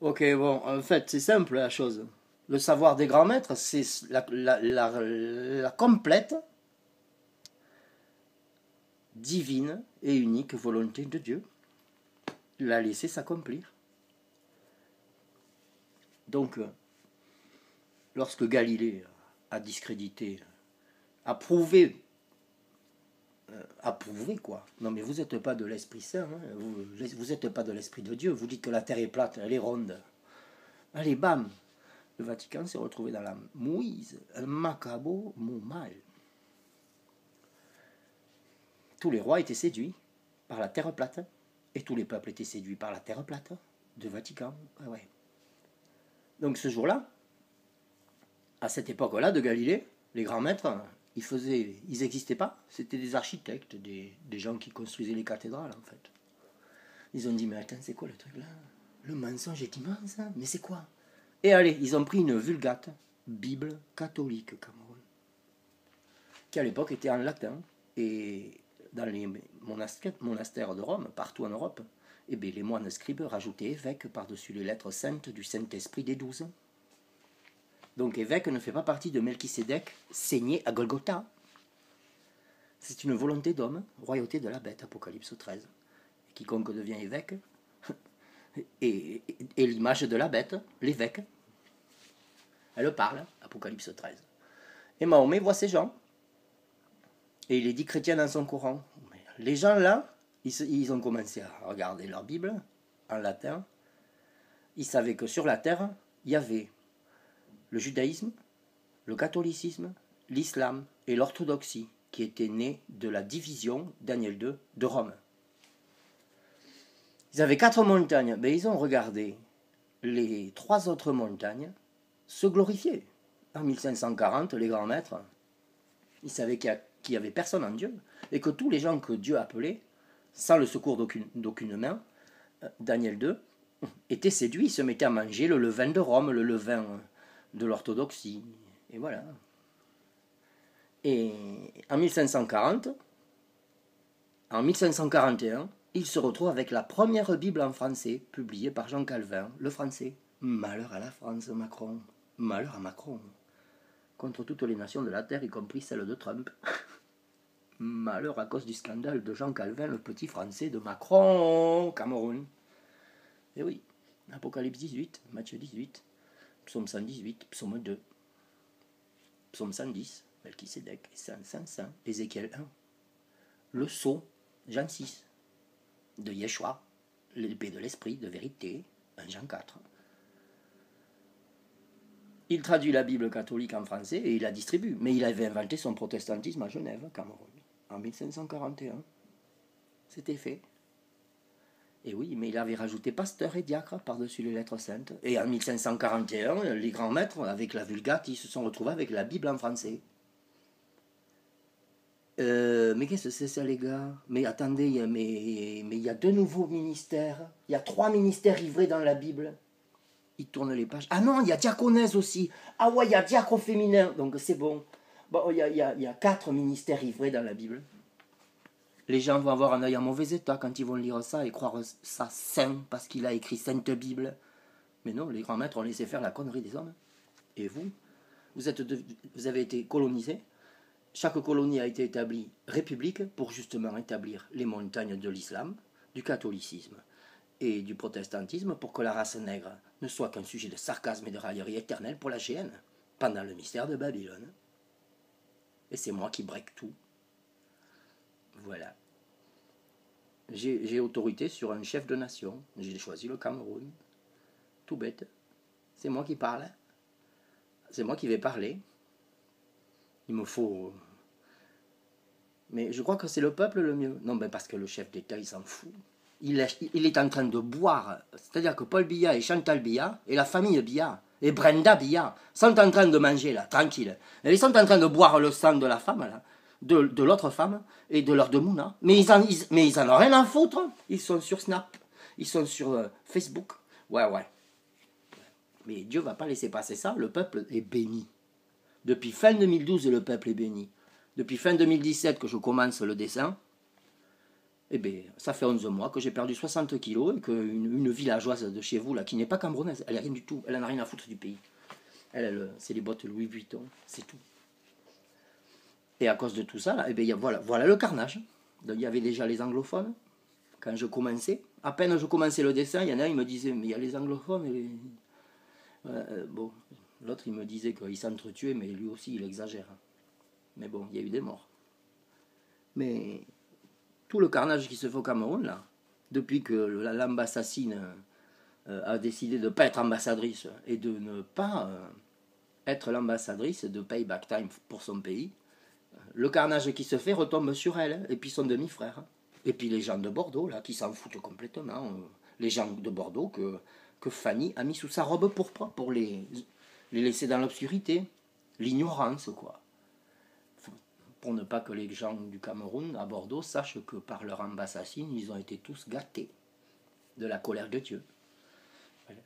Ok, bon, en fait, c'est simple la chose. Le savoir des grands maîtres, c'est la complète, divine et unique volonté de Dieu. La laisser s'accomplir. Donc, lorsque Galilée a discrédité, a prouvé, quoi. Non mais vous n'êtes pas de l'Esprit Saint, hein. Vous n'êtes pas de l'Esprit de Dieu, vous dites que la Terre est plate, elle est ronde. Allez, bam, le Vatican s'est retrouvé dans la mouise, un macabre mal. Tous les rois étaient séduits par la terre plate, et tous les peuples étaient séduits par la terre plate du Vatican. Ah ouais. Donc ce jour-là, à cette époque-là de Galilée, les grands maîtres, ils n'existaient pas. C'était des architectes, des gens qui construisaient les cathédrales en fait. Ils ont dit, mais attends, c'est quoi le truc là? Le mensonge est immense, hein, mais c'est quoi? Et allez, ils ont pris une vulgate, Bible catholique Cameroun, qui à l'époque était en latin, et dans les monastères de Rome, partout en Europe, eh bien, les moines scribes rajoutaient évêque par-dessus les lettres saintes du Saint-Esprit des 12. Donc évêque ne fait pas partie de Melchisédek, saigné à Golgotha. C'est une volonté d'homme, royauté de la bête, Apocalypse 13. Quiconque devient évêque est l'image de la bête, l'évêque. Elle parle, Apocalypse 13. Et Mahomet voit ces gens, et il est dit chrétien dans son courant. Les gens là, ils ont commencé à regarder leur Bible en latin. Ils savaient que sur la terre, il y avait le judaïsme, le catholicisme, l'islam et l'orthodoxie, qui étaient nés de la division, Daniel 2, de Rome. Ils avaient 4 montagnes, mais ils ont regardé les 3 autres montagnes se glorifier. En 1540, les grands maîtres, ils savaient qu'il n'y avait personne en Dieu, et que tous les gens que Dieu appelait, sans le secours d'aucune main, Daniel 2, étaient séduits, ils se mettaient à manger le levain de Rome, le levain de l'orthodoxie, et voilà. Et en 1541, il se retrouve avec la première Bible en français, publiée par Jean Calvin, le français. Malheur à la France, Macron. Malheur à Macron. Contre toutes les nations de la terre, y compris celle de Trump. Malheur à cause du scandale de Jean Calvin, le petit français de Macron, Cameroun. Et oui, Apocalypse 18, Matthieu 18, Psaume 118, Psaume 2, Psaume 110, Melchisédek, Saint, Ézéchiel 1. Le sceau, Jean 6, de Yeshua, l'épée de l'esprit, de vérité, 1 Jean 4. Il traduit la Bible catholique en français et il la distribue. Mais il avait inventé son protestantisme à Genève, Cameroun, en 1541. C'était fait. Et oui, mais il avait rajouté pasteur et diacre par-dessus les lettres saintes. Et en 1541, les grands maîtres, avec la Vulgate, ils se sont retrouvés avec la Bible en français. Mais qu'est-ce que c'est ça, les gars? Mais attendez, mais il y a 2 nouveaux ministères. Il y a 3 ministères livrés dans la Bible. Ils tournent les pages. Ah non, il y a diaconesse aussi. Ah ouais, il y a diacre féminin. Donc c'est bon. Bon, il y a 4 ministères livrés dans la Bible. Les gens vont avoir un œil en mauvais état quand ils vont lire ça et croire ça saint parce qu'il a écrit Sainte Bible. Mais non, les grands maîtres ont laissé faire la connerie des hommes. Et vous avez été colonisés. Chaque colonie a été établie république pour justement établir les montagnes de l'islam, du catholicisme et du protestantisme pour que la race nègre ne soit qu'un sujet de sarcasme et de raillerie éternelle pour la GN pendant le mystère de Babylone. Et c'est moi qui break tout. Voilà. J'ai autorité sur un chef de nation. J'ai choisi le Cameroun. Tout bête. C'est moi qui parle. C'est moi qui vais parler. Il me faut... Mais je crois que c'est le peuple le mieux. Non, ben parce que le chef d'État, il s'en fout. Il est en train de boire. C'est-à-dire que Paul Biya et Chantal Biya, et la famille Biya, et Brenda Biya, sont en train de manger, là, tranquille. Et ils sont en train de boire le sang de la femme, là, de l'autre femme, et de leur de Mouna. Mais ils en ont rien à foutre. Ils sont sur Snap. Ils sont sur Facebook. Ouais. Mais Dieu va pas laisser passer ça. Le peuple est béni. Depuis fin 2012, le peuple est béni. Depuis fin 2017 que je commence le dessin, Eh bien, ça fait 11 mois que j'ai perdu 60 kilos et qu'une villageoise de chez vous, là, qui n'est pas camerounaise, elle n'a rien du tout, elle n'en a rien à foutre du pays. C'est les bottes Louis Vuitton, c'est tout. Et à cause de tout ça, là, eh bien, voilà le carnage. Donc, il y avait déjà les anglophones, quand je commençais. À peine je commençais le dessin, il y en a un, il me disait, mais il y a les anglophones et les... bon, l'autre, il me disait qu'il s'entretuait, mais lui aussi, il exagère. Mais bon, il y a eu des morts. Mais tout le carnage qui se fait au Cameroun, là, depuis que l'ambassassine a décidé de ne pas être ambassadrice et de ne pas être l'ambassadrice de Payback Time pour son pays, le carnage qui se fait retombe sur elle, et puis son demi-frère. Et puis les gens de Bordeaux, là, qui s'en foutent complètement. Les gens de Bordeaux que Fanny a mis sous sa robe pourpre pour les laisser dans l'obscurité. L'ignorance, quoi. Pour ne pas que les gens du Cameroun, à Bordeaux, sachent que par leur ambassadine, ils ont été tous gâtés de la colère de Dieu. Voilà.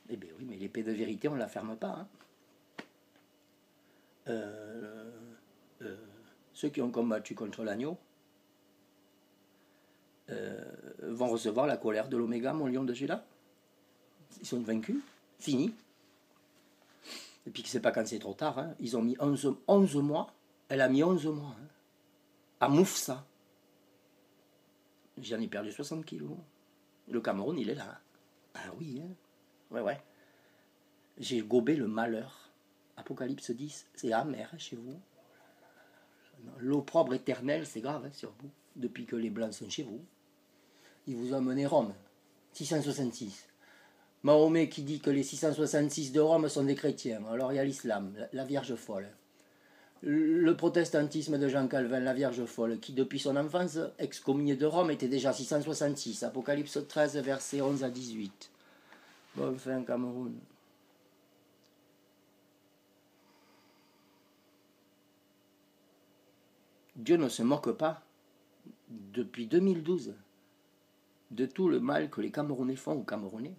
Eh bien oui, mais l'épée de vérité, on ne la ferme pas. Hein. Ceux qui ont combattu contre l'agneau vont recevoir la colère de l'Oméga, mon lion de Juda. Ils sont vaincus, fini. Et puis, c'est pas quand c'est trop tard. Hein. Ils ont mis 11 mois. Elle a mis 11 mois. Hein, à Moufsa. J'en ai perdu 60 kilos. Le Cameroun, il est là. Ah oui, hein. Ouais. J'ai gobé le malheur. Apocalypse 10, c'est amer chez vous. L'opprobre éternel, c'est grave hein, sur vous. Depuis que les Blancs sont chez vous. Ils vous ont mené Rome. 666. Mahomet qui dit que les 666 de Rome sont des chrétiens. Alors il y a l'islam, la Vierge folle. Le protestantisme de Jean Calvin, la Vierge folle, qui depuis son enfance, excommunié de Rome, était déjà 666. Apocalypse 13, versets 11 à 18. Bon, enfin, Cameroun. Dieu ne se moque pas, depuis 2012, de tout le mal que les Camerounais font aux Camerounais.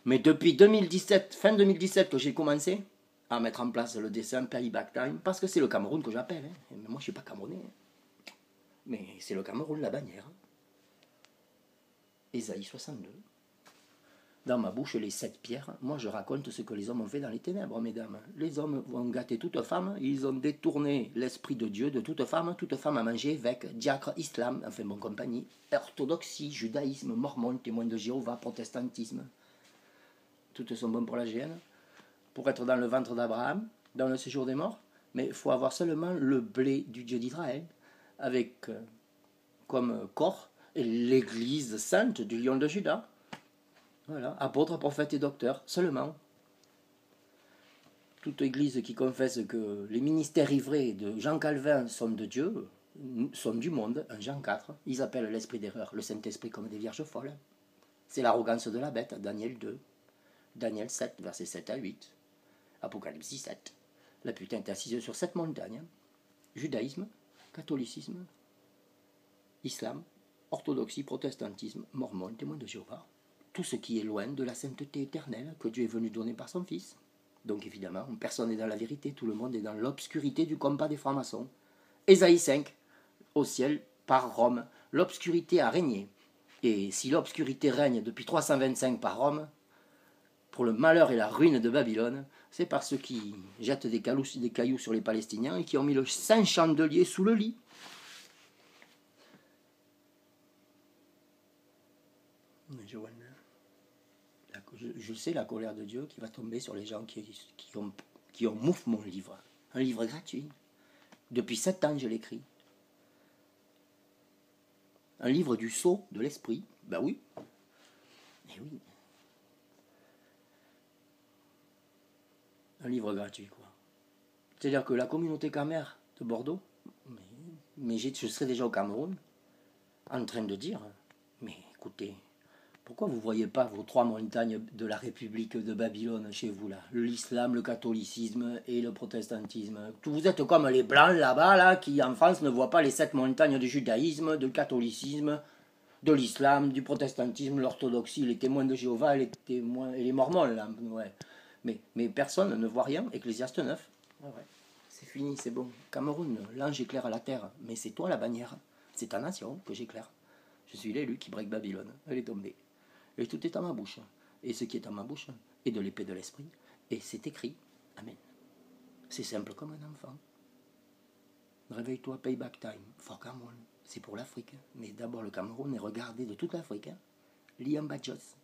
Mais depuis 2017, fin 2017, que j'ai commencé à mettre en place le dessin Payback Time, parce que c'est le Cameroun que j'appelle. Hein. Moi, je ne suis pas Camerounais. Hein. Mais c'est le Cameroun, la bannière. Ésaïe 62. Dans ma bouche, les 7 pierres. Moi, je raconte ce que les hommes ont fait dans les ténèbres, mesdames. Les hommes ont gâté toute femme. Ils ont détourné l'esprit de Dieu de toute femme a mangé, évêque, diacre, islam, enfin bon compagnie, orthodoxie, judaïsme, mormon, témoin de Jéhovah, protestantisme. Toutes sont bonnes pour la GN, pour être dans le ventre d'Abraham, dans le séjour des morts, mais il faut avoir seulement le blé du Dieu d'Israël, avec comme corps l'église sainte du lion de Juda. Voilà, apôtre, prophète et docteur, seulement. Toute église qui confesse que les ministères ivrés de Jean Calvin sont de Dieu, sont du monde, en Jean 4, ils appellent l'esprit d'erreur, le Saint-Esprit comme des vierges folles. C'est l'arrogance de la bête, Daniel 2. Daniel 7, versets 7 à 8. Apocalypse 17. La putain est assise sur 7 montagnes. Judaïsme, catholicisme, islam, orthodoxie, protestantisme, mormon, témoin de Jéhovah. Tout ce qui est loin de la sainteté éternelle que Dieu est venu donner par son Fils. Donc évidemment, personne n'est dans la vérité, tout le monde est dans l'obscurité du combat des francs-maçons. Ésaïe 5, au ciel, par Rome, l'obscurité a régné. Et si l'obscurité règne depuis 325 par Rome, pour le malheur et la ruine de Babylone, c'est par ceux qui jettent des cailloux sur les Palestiniens et qui ont mis le saint chandelier sous le lit. Je sais la colère de Dieu qui va tomber sur les gens qui ont mouffe mon livre. Un livre gratuit. Depuis 7 ans, je l'écris. Un livre du sceau de l'esprit. Ben oui. Eh oui. Un livre gratuit, quoi. C'est-à-dire que la communauté camère de Bordeaux, mais je serais déjà au Cameroun, en train de dire, mais écoutez, pourquoi vous ne voyez pas vos 3 montagnes de la République de Babylone chez vous, là? L'islam, le catholicisme et le protestantisme. Vous êtes comme les blancs là-bas, là, qui en France ne voient pas les 7 montagnes du judaïsme, du catholicisme, de l'islam, du protestantisme, l'orthodoxie, les témoins de Jéhovah, les témoins et les mormons, là. Ouais. Mais personne ne voit rien. Ecclésiaste 9. Ouais. C'est fini, c'est bon. Cameroun, l'ange éclaire la terre. Mais c'est toi la bannière. C'est ta nation que j'éclaire. Je suis l'élu qui break Babylone. Elle est tombée. Et tout est à ma bouche. Et ce qui est à ma bouche est de l'épée de l'esprit. Et c'est écrit. Amen. C'est simple comme un enfant. Réveille-toi, payback time. For Cameroun. C'est pour l'Afrique. Mais d'abord le Cameroun est regardé de toute l'Afrique. Liam Badjos.